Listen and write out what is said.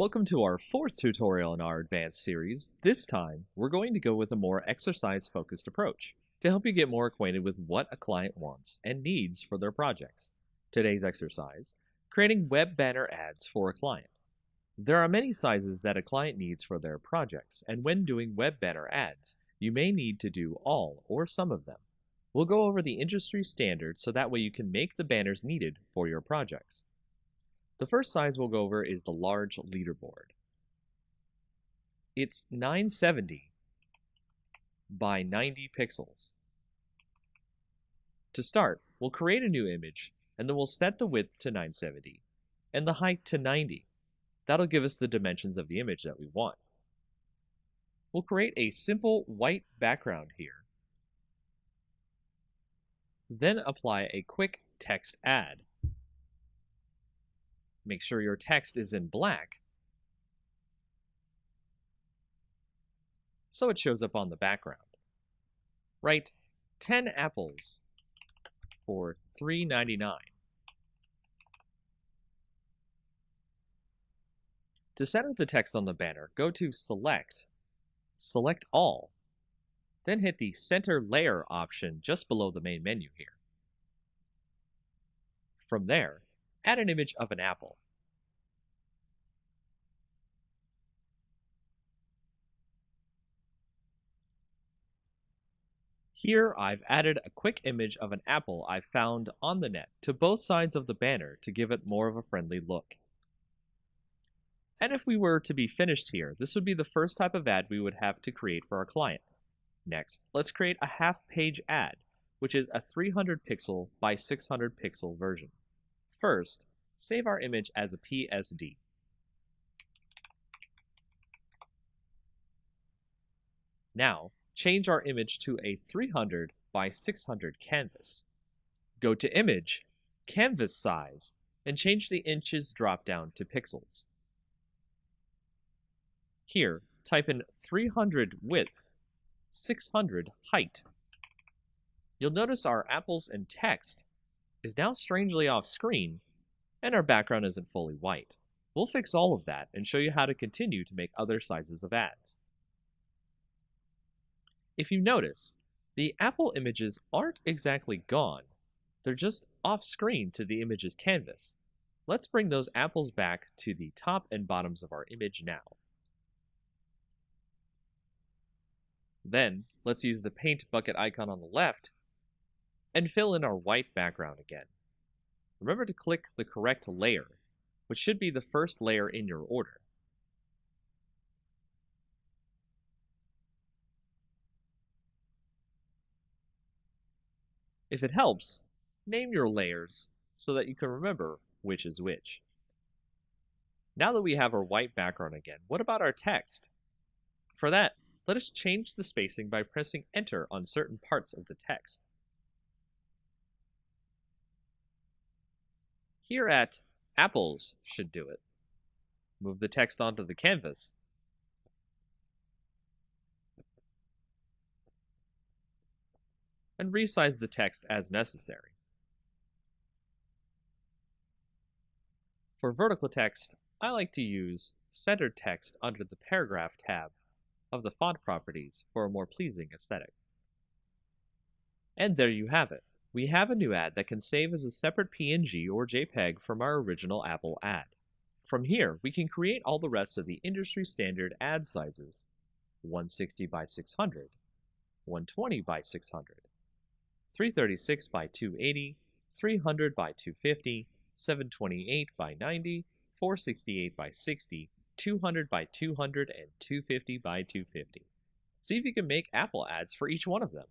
Welcome to our fourth tutorial in our advanced series. This time, we're going to go with a more exercise-focused approach to help you get more acquainted with what a client wants and needs for their projects. Today's exercise, creating web banner ads for a client. There are many sizes that a client needs for their projects, and when doing web banner ads, you may need to do all or some of them. We'll go over the industry standards so that way you can make the banners needed for your projects. The first size we'll go over is the large leaderboard. It's 970 by 90 pixels. To start, we'll create a new image, and then we'll set the width to 970 and the height to 90. That'll give us the dimensions of the image that we want. We'll create a simple white background here. Then apply a quick text add. Make sure your text is in black so it shows up on the background. Write 10 apples for $3.99. To center the text on the banner, go to Select All, then hit the Center Layer option just below the main menu here. From there, add an image of an apple. Here I've added a quick image of an apple I found on the net to both sides of the banner to give it more of a friendly look. And if we were to be finished here, this would be the first type of ad we would have to create for our client. Next, let's create a half-page ad, which is a 300 pixel by 600 pixel version. First, save our image as a PSD. Now, change our image to a 300 by 600 canvas. Go to Image, Canvas Size, and change the inches drop-down to pixels. Here, type in 300 width, 600 height. You'll notice our apples and text is now strangely off screen, and our background isn't fully white. We'll fix all of that and show you how to continue to make other sizes of ads. If you notice, the apple images aren't exactly gone. They're just off screen to the image's canvas. Let's bring those apples back to the top and bottoms of our image now. Then, let's use the paint bucket icon on the left and fill in our white background again. Remember to click the correct layer, which should be the first layer in your order. If it helps, name your layers so that you can remember which is which. Now that we have our white background again, what about our text? For that, let us change the spacing by pressing Enter on certain parts of the text. Here at Apples should do it. Move the text onto the canvas. And resize the text as necessary. For vertical text, I like to use centered text under the Paragraph tab of the font properties for a more pleasing aesthetic. And there you have it. We have a new ad that can save as a separate PNG or JPEG from our original Apple ad. From here, we can create all the rest of the industry standard ad sizes: 160 by 600, 120 by 600, 336 by 280, 300 by 250, 728 by 90, 468 by 60, 200 by 200, and 250 by 250. See if you can make Apple ads for each one of them.